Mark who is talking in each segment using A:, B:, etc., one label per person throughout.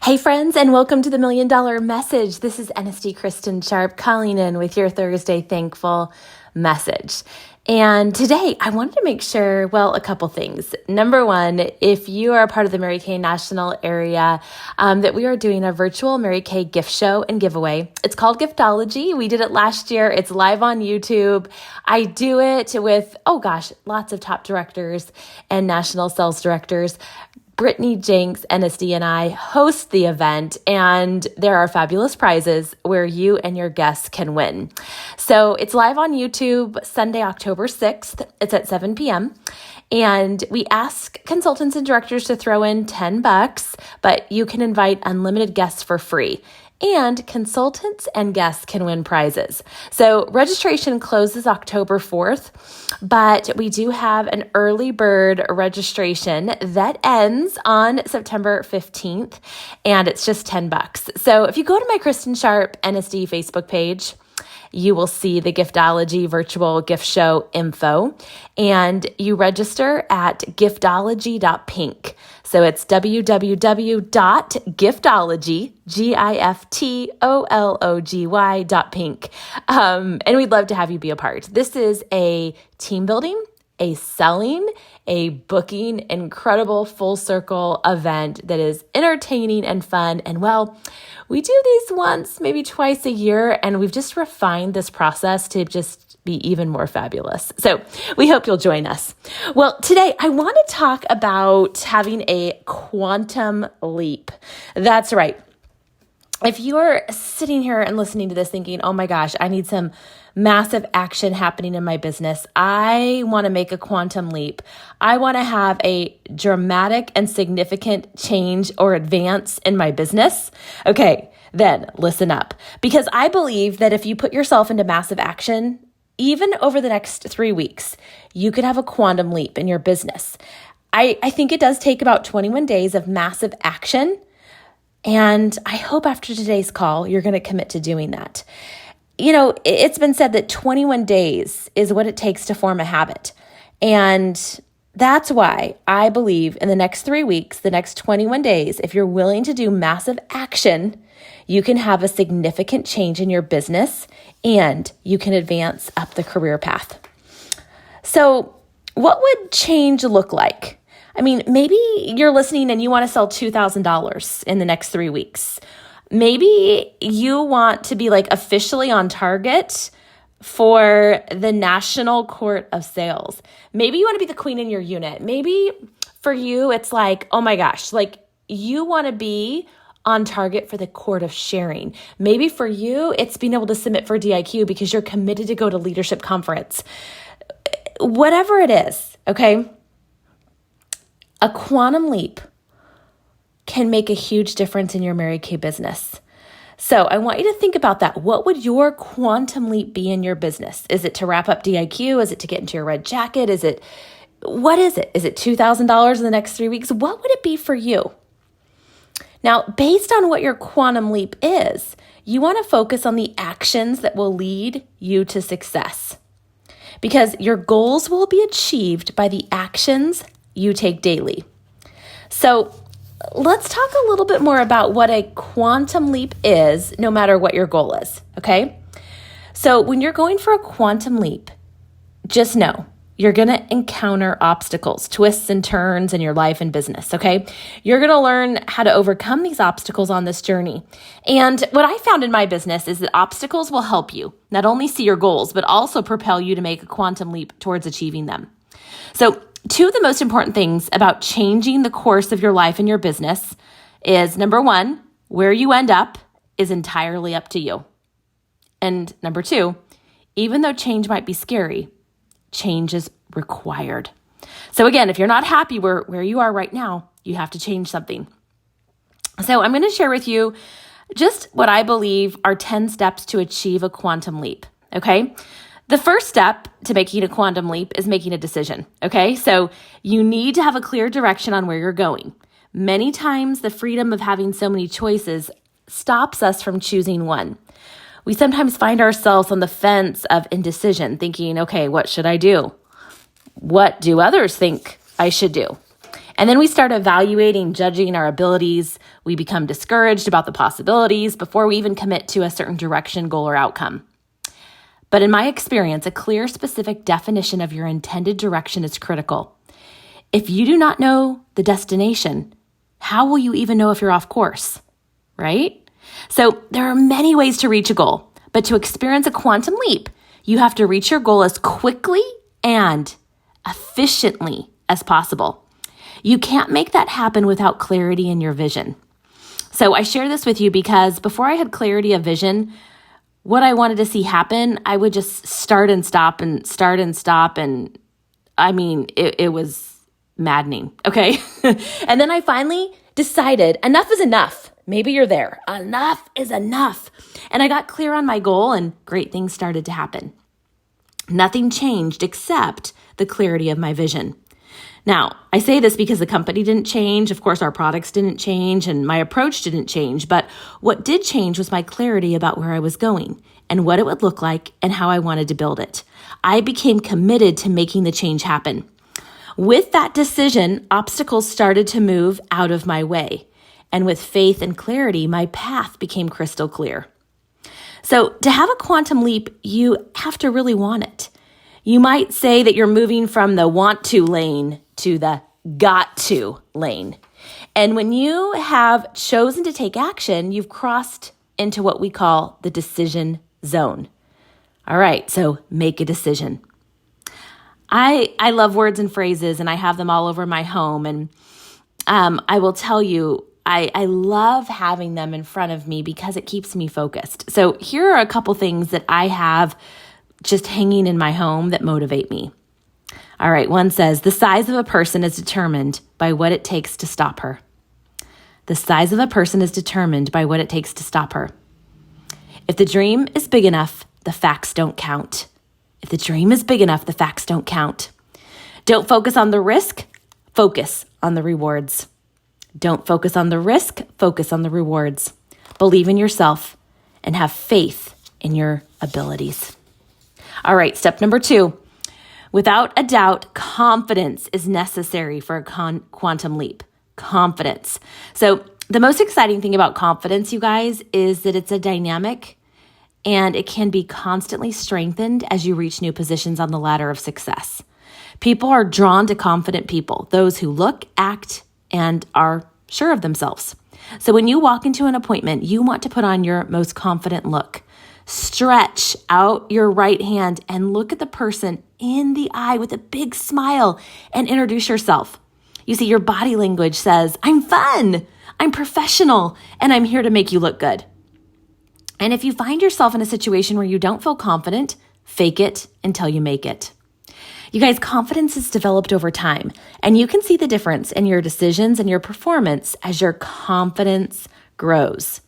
A: Hey friends, and welcome to the $1 Million Message. This is NSD Kristen Sharp calling in with your Thursday Thankful message. And today I wanted to make sure, a couple things. Number one, if you are a part of the Mary Kay National area, that we are doing a virtual Mary Kay gift show and giveaway. It's called Gifology. We did it last year. It's live on YouTube. I do it with, lots of top directors and national sales directors. Brittany Jenks, NSD, and I host the event, and there are fabulous prizes where you and your guests can win. So it's live on YouTube Sunday, October 6th. It's at 7 p.m. And we ask consultants and directors to throw in $10, but you can invite unlimited guests for free. And consultants and guests can win prizes. So registration closes October 4th, but we do have an early bird registration that ends on September 15th, and it's just $10. So if you go to my Kristen Sharp NSD Facebook page, you will see the Gifology virtual gift show info, and you register at giftology.pink. So it's www.giftology, giftology.pink. And we'd love to have you be a part. This is a team building, a selling, a booking, incredible full circle event that is entertaining and fun. And we do these once, maybe twice a year, and we've just refined this process to just be even more fabulous. So we hope you'll join us. Well, today I want to talk about having a quantum leap. That's right. If you're sitting here and listening to this thinking, oh my gosh, I need some massive action happening in my business. I want to make a quantum leap. I want to have a dramatic and significant change or advance in my business. Okay, then listen up. Because I believe that if you put yourself into massive action, even over the next 3 weeks, you could have a quantum leap in your business. I think it does take about 21 days of massive action. And I hope after today's call, you're going to commit to doing that. It's been said that 21 days is what it takes to form a habit. And that's why I believe in the next 3 weeks, the next 21 days, if you're willing to do massive action, you can have a significant change in your business and you can advance up the career path. So what would change look like? Maybe you're listening and you want to sell $2,000 in the next 3 weeks. Maybe you want to be officially on target for the National Court of Sales. Maybe you want to be the queen in your unit. Maybe for you, it's oh my gosh, you want to be on target for the Court of Sharing. Maybe for you, it's being able to submit for DIQ because you're committed to go to leadership conference. Whatever it is, okay? A quantum leap can make a huge difference in your Mary Kay business. So I want you to think about that. What would your quantum leap be in your business? Is it to wrap up DIQ? Is it to get into your red jacket? What is it? Is it $2,000 in the next 3 weeks? What would it be for you? Now, based on what your quantum leap is, you want to focus on the actions that will lead you to success. Because your goals will be achieved by the actions you take daily. So let's talk a little bit more about what a quantum leap is, no matter what your goal is, okay? So when you're going for a quantum leap, just know you're going to encounter obstacles, twists and turns in your life and business, okay? You're going to learn how to overcome these obstacles on this journey. And what I found in my business is that obstacles will help you not only see your goals, but also propel you to make a quantum leap towards achieving them. So two of the most important things about changing the course of your life and your business is, number one, where you end up is entirely up to you. And number two, even though change might be scary, change is required. So again, if you're not happy where you are right now, you have to change something. So I'm going to share with you just what I believe are 10 steps to achieve a quantum leap, okay? The first step to making a quantum leap is making a decision, okay? So you need to have a clear direction on where you're going. Many times, the freedom of having so many choices stops us from choosing one. We sometimes find ourselves on the fence of indecision, thinking, okay, what should I do? What do others think I should do? And then we start evaluating, judging our abilities. We become discouraged about the possibilities before we even commit to a certain direction, goal, or outcome. But in my experience, a clear, specific definition of your intended direction is critical. If you do not know the destination, how will you even know if you're off course, right? So there are many ways to reach a goal, but to experience a quantum leap, you have to reach your goal as quickly and efficiently as possible. You can't make that happen without clarity in your vision. So I share this with you because before I had clarity of vision, what I wanted to see happen, I would just start and stop. And I mean, it was maddening, okay? And then I finally decided enough is enough. Maybe you're there. Enough is enough. And I got clear on my goal and great things started to happen. Nothing changed except the clarity of my vision. Now, I say this because the company didn't change. Of course, our products didn't change and my approach didn't change. But what did change was my clarity about where I was going and what it would look like and how I wanted to build it. I became committed to making the change happen. With that decision, obstacles started to move out of my way. And with faith and clarity, my path became crystal clear. So to have a quantum leap, you have to really want it. You might say that you're moving from the want to lane to the got to lane. And when you have chosen to take action, you've crossed into what we call the decision zone. All right, so make a decision. I love words and phrases, and I have them all over my home. And I will tell you, I love having them in front of me because it keeps me focused. So here are a couple things that I have just hanging in my home that motivate me. All right, one says, the size of a person is determined by what it takes to stop her. The size of a person is determined by what it takes to stop her. If the dream is big enough, the facts don't count. If the dream is big enough, the facts don't count. Don't focus on the risk, focus on the rewards. Don't focus on the risk, focus on the rewards. Believe in yourself and have faith in your abilities. All right, step number 2. Without a doubt, confidence is necessary for a quantum leap. Confidence. So the most exciting thing about confidence, you guys, is that it's a dynamic and it can be constantly strengthened as you reach new positions on the ladder of success. People are drawn to confident people, those who look, act, and are sure of themselves. So when you walk into an appointment, you want to put on your most confident look. Stretch out your right hand and look at the person in the eye with a big smile and introduce yourself. You see, your body language says, I'm fun, I'm professional, and I'm here to make you look good. And if you find yourself in a situation where you don't feel confident, fake it until you make it. You guys, confidence is developed over time, and you can see the difference in your decisions and your performance as your confidence grows.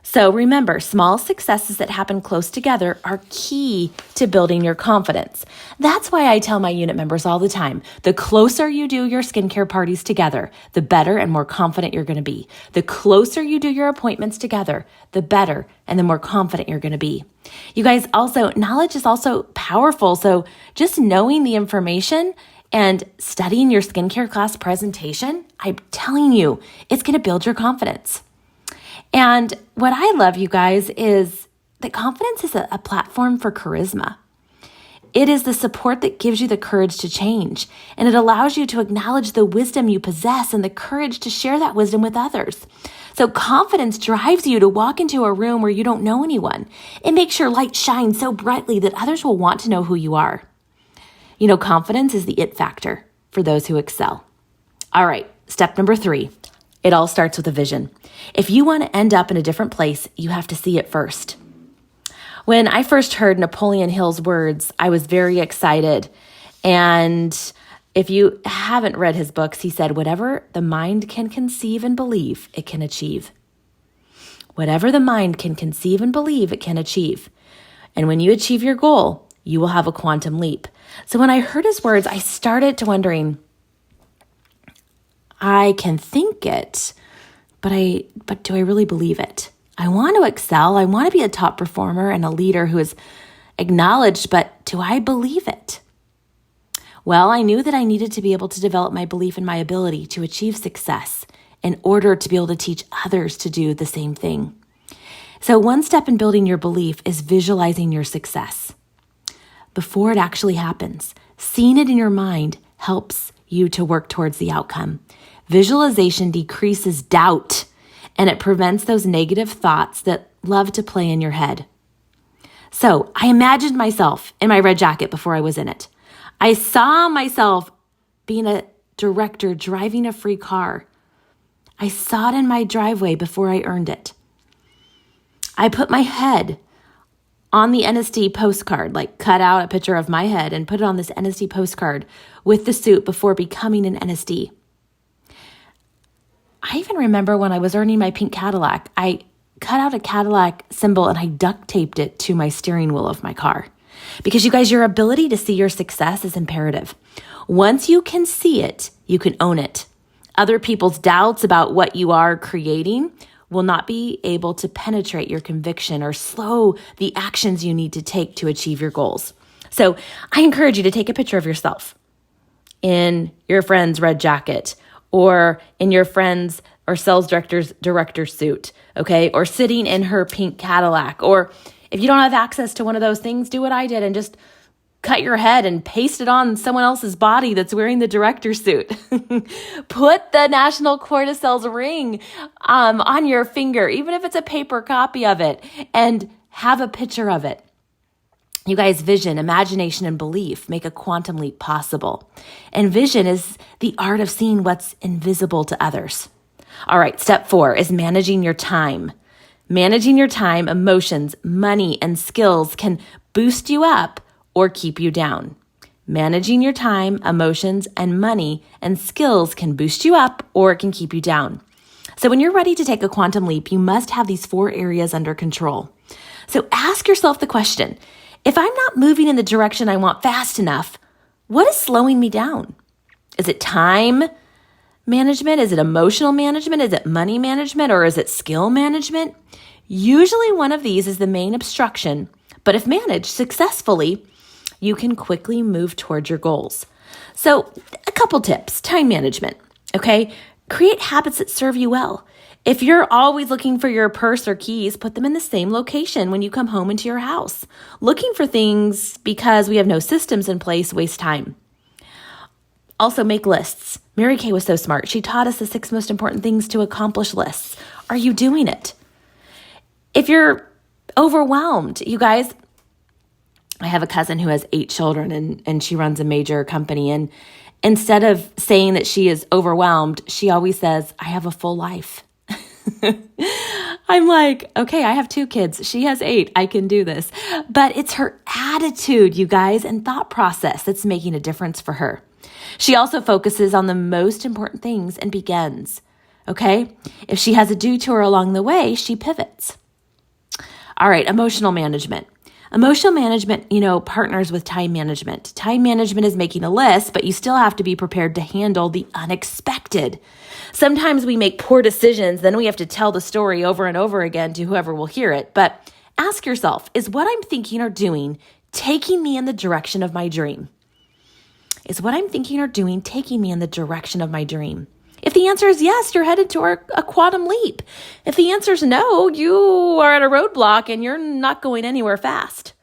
A: So remember, small successes that happen close together are key to building your confidence. That's why I tell my unit members all the time, the closer you do your skincare parties together, the better and more confident you're going to be. The closer you do your appointments together, the better and the more confident you're going to be. You guys, also, knowledge is also powerful. So just knowing the information and studying your skincare class presentation, I'm telling you, it's going to build your confidence. And what I love, you guys, is that confidence is a platform for charisma. It is the support that gives you the courage to change, and it allows you to acknowledge the wisdom you possess and the courage to share that wisdom with others. So confidence drives you to walk into a room where you don't know anyone. It makes your light shine so brightly that others will want to know who you are. You know, confidence is the it factor for those who excel. All right, step number 3. It all starts with a vision. If you want to end up in a different place, you have to see it first. When I first heard Napoleon Hill's words, I was very excited. And if you haven't read his books, he said, whatever the mind can conceive and believe, it can achieve. Whatever the mind can conceive and believe, it can achieve. And when you achieve your goal, you will have a quantum leap. So when I heard his words, I started to wondering, I can think it, but do I really believe it? I want to excel. I want to be a top performer and a leader who is acknowledged, but do I believe it? Well, I knew that I needed to be able to develop my belief in my ability to achieve success in order to be able to teach others to do the same thing. So one step in building your belief is visualizing your success before it actually happens. Seeing it in your mind helps you to work towards the outcome. Visualization decreases doubt, and it prevents those negative thoughts that love to play in your head. So I imagined myself in my red jacket before I was in it. I saw myself being a director driving a free car. I saw it in my driveway before I earned it. I put my head on the NSD postcard, like cut out a picture of my head and put it on this NSD postcard with the suit before becoming an NSD. I even remember when I was earning my pink Cadillac, I cut out a Cadillac symbol and I duct taped it to my steering wheel of my car. Because you guys, your ability to see your success is imperative. Once you can see it, you can own it. Other people's doubts about what you are creating will not be able to penetrate your conviction or slow the actions you need to take to achieve your goals. So I encourage you to take a picture of yourself in your friend's red jacket or in your friend's or sales director's suit, okay? Or sitting in her pink Cadillac. Or if you don't have access to one of those things, do what I did and just cut your head and paste it on someone else's body that's wearing the director's suit. Put the National Court of Sales ring on your finger, even if it's a paper copy of it, and have a picture of it. You guys, vision, imagination, and belief make a quantum leap possible. And vision is the art of seeing what's invisible to others. All right, step 4 is managing your time. Managing your time, emotions, money, and skills can boost you up or keep you down. Managing your time, emotions, and money and skills can boost you up or it can keep you down. So when you're ready to take a quantum leap, you must have these 4 areas under control. So ask yourself the question, if I'm not moving in the direction I want fast enough, what is slowing me down? Is it time management? Is it emotional management? Is it money management? Or is it skill management? Usually one of these is the main obstruction, but if managed successfully, you can quickly move towards your goals. So a couple tips, time management, okay? Create habits that serve you well. If you're always looking for your purse or keys, put them in the same location when you come home into your house. Looking for things because we have no systems in place wastes time. Also, make lists. Mary Kay was so smart. She taught us the 6 most important things to accomplish lists. Are you doing it? If you're overwhelmed, you guys, I have a cousin who has 8 children and she runs a major company. And instead of saying that she is overwhelmed, she always says, I have a full life. I'm like, okay, I have 2 kids. She has 8. I can do this. But it's her attitude, you guys, and thought process that's making a difference for her. She also focuses on the most important things and begins, okay? If she has a detour along the way, she pivots. All right, emotional management. Emotional management, partners with time management. Time management is making a list, but you still have to be prepared to handle the unexpected. Sometimes we make poor decisions, then we have to tell the story over and over again to whoever will hear it. But ask yourself, is what I'm thinking or doing taking me in the direction of my dream? Is what I'm thinking or doing taking me in the direction of my dream? If the answer is yes, you're headed toward a quantum leap. If the answer is no, you are at a roadblock and you're not going anywhere fast.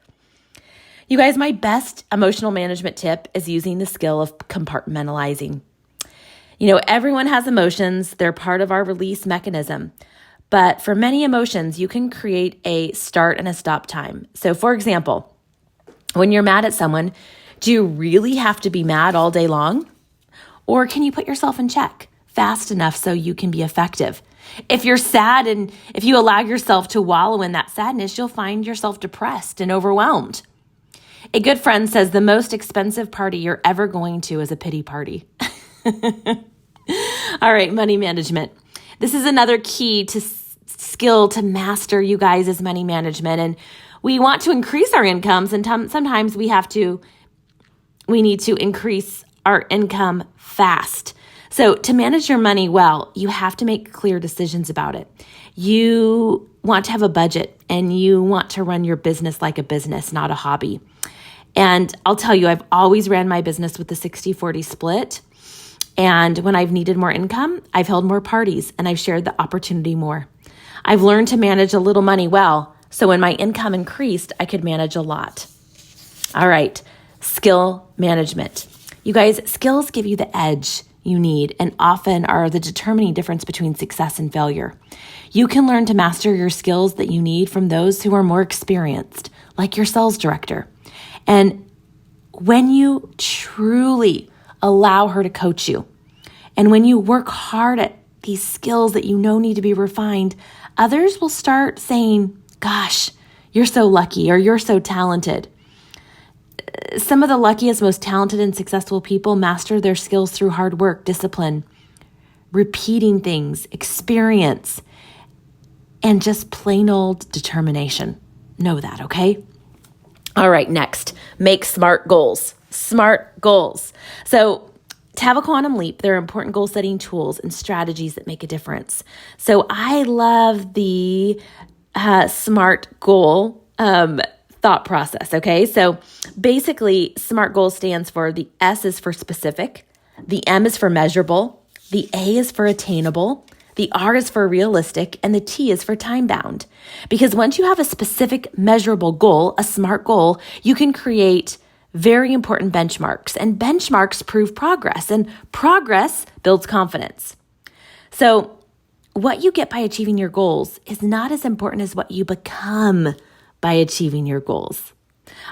A: You guys, my best emotional management tip is using the skill of compartmentalizing. Everyone has emotions. They're part of our release mechanism. But for many emotions, you can create a start and a stop time. So for example, when you're mad at someone, do you really have to be mad all day long? Or can you put yourself in check fast enough so you can be effective? If you're sad and if you allow yourself to wallow in that sadness, you'll find yourself depressed and overwhelmed. A good friend says the most expensive party you're ever going to is a pity party. All right, money management. This is another key to skill to master, you guys, is money management. And we want to increase our incomes, and sometimes we need to increase our income fast. So to manage your money well, you have to make clear decisions about it. You want to have a budget and you want to run your business like a business, not a hobby. And I'll tell you, I've always ran my business with the 60-40 split. And when I've needed more income, I've held more parties and I've shared the opportunity more. I've learned to manage a little money well, so when my income increased, I could manage a lot. All right, skill management. You guys, skills give you the edge you need and often are the determining difference between success and failure. You can learn to master your skills that you need from those who are more experienced, like your sales director. And when you truly allow her to coach you, and when you work hard at these skills that you know need to be refined, others will start saying, gosh, you're so lucky or you're so talented. Some of the luckiest, most talented and successful people master their skills through hard work, discipline, repeating things, experience, and just plain old determination. Know that, okay? All right, next, make smart goals. Smart goals. So to have a quantum leap, there are important goal-setting tools and strategies that make a difference. So I love the SMART goal thought process, okay? So basically, SMART goal stands for the S is for specific, the M is for measurable, the A is for attainable, the R is for realistic, and the T is for time-bound. Because once you have a specific, measurable goal, a SMART goal, you can create very important benchmarks, and benchmarks prove progress, and progress builds confidence. So what you get by achieving your goals is not as important as what you become by achieving your goals.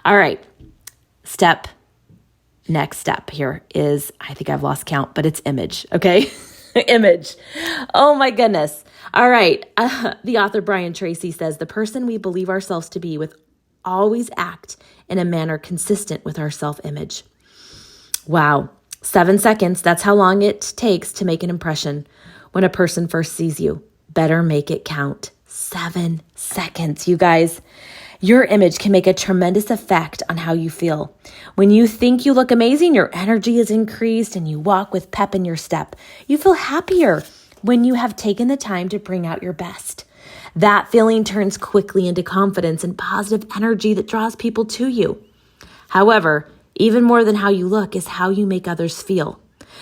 A: All right, next step here is, I think I've lost count, but it's image, okay? Image. Oh my goodness. All right. The author Brian Tracy says, the person we believe ourselves to be with always act in a manner consistent with our self-image. Wow. 7 seconds. That's how long it takes to make an impression when a person first sees you. Better make it count. 7 seconds, you guys. Your image can make a tremendous effect on how you feel. When you think you look amazing, your energy is increased and you walk with pep in your step. You feel happier when you have taken the time to bring out your best. That feeling turns quickly into confidence and positive energy that draws people to you. However, even more than how you look is how you make others feel.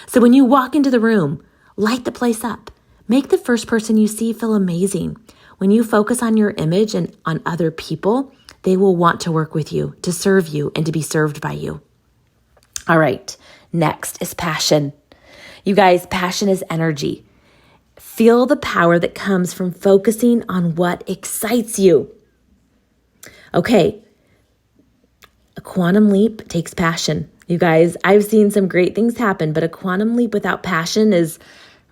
A: So when you walk into the room, light the place up. Make the first person you see feel amazing. When you focus on your image and on other people, they will want to work with you, to serve you, and to be served by you. All right, next is passion. You guys, passion is energy. Feel the power that comes from focusing on what excites you. Okay, a quantum leap takes passion. You guys, I've seen some great things happen, but a quantum leap without passion is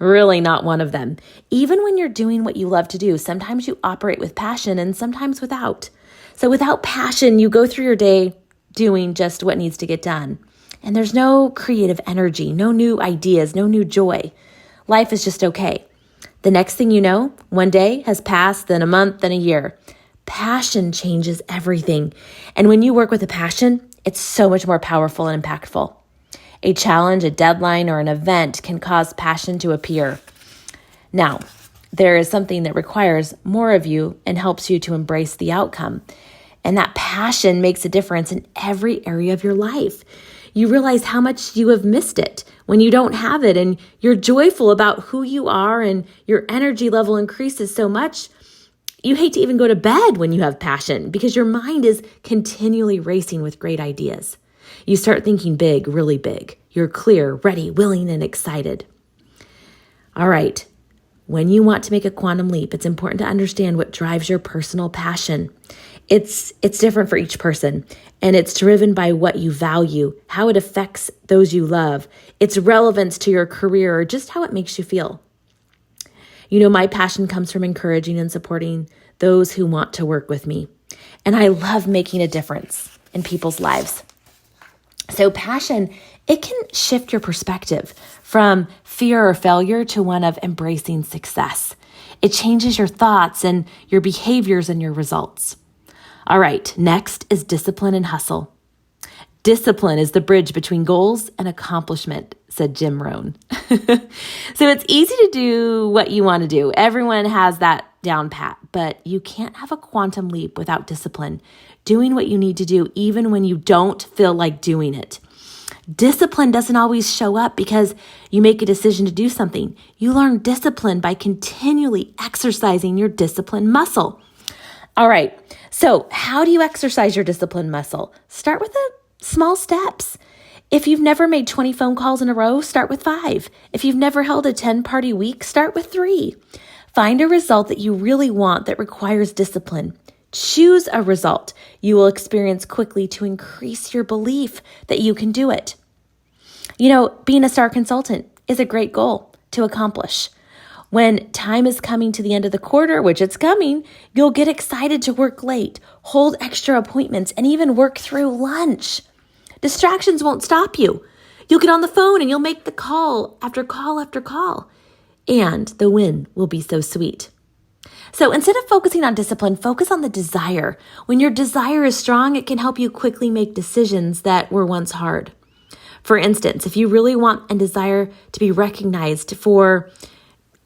A: really not one of them. Even when you're doing what you love to do, sometimes you operate with passion and sometimes without. So without passion, you go through your day doing just what needs to get done. And there's no creative energy, no new ideas, no new joy. Life is just okay. The next thing you know, one day has passed, then a month, then a year. Passion changes everything. And when you work with a passion, it's so much more powerful and impactful. A challenge, a deadline, or an event can cause passion to appear. Now, there is something that requires more of you and helps you to embrace the outcome. And that passion makes a difference in every area of your life. You realize how much you have missed it when you don't have it, and you're joyful about who you are, and your energy level increases so much. You hate to even go to bed when you have passion because your mind is continually racing with great ideas. You start thinking big, really big. You're clear, ready, willing, and excited. All right. When you want to make a quantum leap, it's important to understand what drives your personal passion. It's different for each person, and it's driven by what you value, how it affects those you love, its relevance to your career, or just how it makes you feel. You know, my passion comes from encouraging and supporting those who want to work with me. And I love making a difference in people's lives. So passion, it can shift your perspective from fear or failure to one of embracing success. It changes your thoughts and your behaviors and your results. All right, next is discipline and hustle. Discipline is the bridge between goals and accomplishment, said Jim Rohn. So it's easy to do what you want to do. Everyone has that down pat, but you can't have a quantum leap without discipline, doing what you need to do even when you don't feel like doing it. Discipline doesn't always show up because you make a decision to do something. You learn discipline by continually exercising your discipline muscle. All right, so how do you exercise your discipline muscle? Start with small steps. If you've never made 20 phone calls in a row, start with 5. If you've never held a 10-party week, start with 3. Find a result that you really want that requires discipline. Choose a result you will experience quickly to increase your belief that you can do it. Being a star consultant is a great goal to accomplish. When time is coming to the end of the quarter, which it's coming, you'll get excited to work late, hold extra appointments, and even work through lunch. Distractions won't stop you. You'll get on the phone and you'll make the call after call after call. And the win will be so sweet. So instead of focusing on discipline, focus on the desire. When your desire is strong, it can help you quickly make decisions that were once hard. For instance, if you really want and desire to be recognized for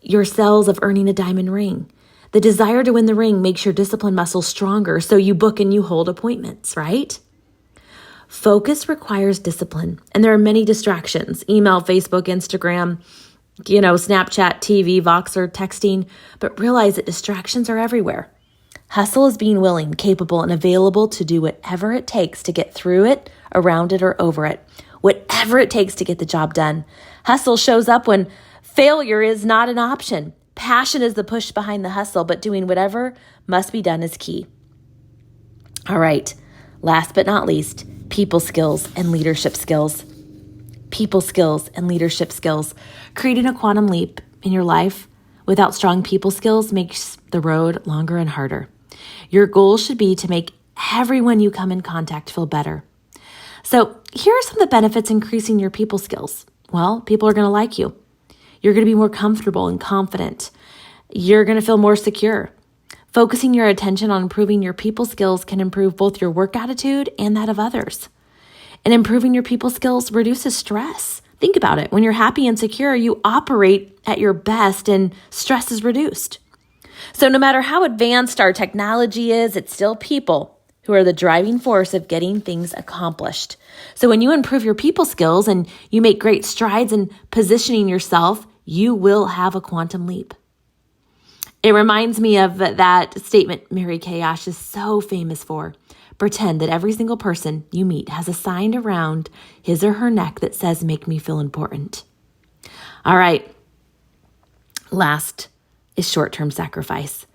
A: your sales of earning a diamond ring, the desire to win the ring makes your discipline muscle stronger, so you book and you hold appointments, right? Focus requires discipline, and there are many distractions: email, Facebook, Instagram, Snapchat, TV, Voxer, texting, but realize that distractions are everywhere. Hustle is being willing, capable, and available to do whatever it takes to get through it, around it, or over it. Whatever it takes to get the job done. Hustle shows up when failure is not an option. Passion is the push behind the hustle, but doing whatever must be done is key. All right, last but not least, people skills and leadership skills. People skills and leadership skills. Creating a quantum leap in your life without strong people skills makes the road longer and harder. Your goal should be to make everyone you come in contact feel better. So here are some of the benefits increasing your people skills. Well, people are going to like you. You're going to be more comfortable and confident. You're going to feel more secure. Focusing your attention on improving your people skills can improve both your work attitude and that of others. And improving your people skills reduces stress. Think about it. When you're happy and secure, you operate at your best and stress is reduced. So no matter how advanced our technology is, it's still people who are the driving force of getting things accomplished. So when you improve your people skills and you make great strides in positioning yourself, you will have a quantum leap. It reminds me of that statement Mary Kay Ash is so famous for. Pretend that every single person you meet has a sign around his or her neck that says, "Make me feel important." All right. Last is short-term sacrifice.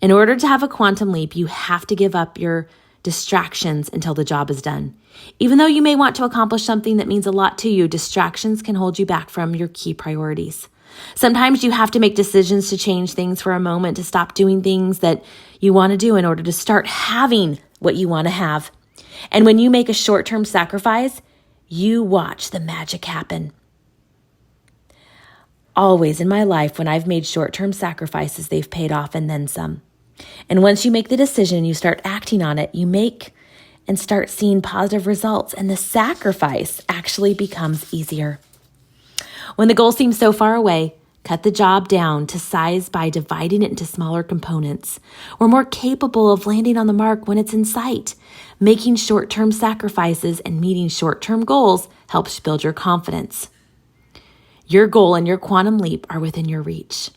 A: In order to have a quantum leap, you have to give up your distractions until the job is done. Even though you may want to accomplish something that means a lot to you, distractions can hold you back from your key priorities. Sometimes you have to make decisions to change things for a moment, to stop doing things that you want to do in order to start having what you want to have. And when you make a short-term sacrifice, you watch the magic happen. Always in my life, when I've made short-term sacrifices, they've paid off and then some. And once you make the decision, you start acting on it, you make and start seeing positive results, and the sacrifice actually becomes easier. When the goal seems so far away, cut the job down to size by dividing it into smaller components. We're more capable of landing on the mark when it's in sight. Making short-term sacrifices and meeting short-term goals helps build your confidence. Your goal and your quantum leap are within your reach.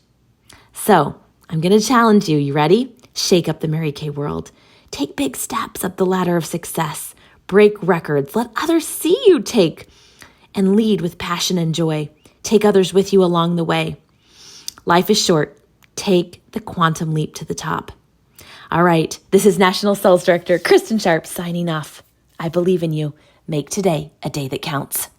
A: So, I'm going to challenge you. You ready? Shake up the Mary Kay world. Take big steps up the ladder of success. Break records. Let others see you take and lead with passion and joy. Take others with you along the way. Life is short. Take the quantum leap to the top. All right. This is National Sales Director Kristen Sharp signing off. I believe in you. Make today a day that counts.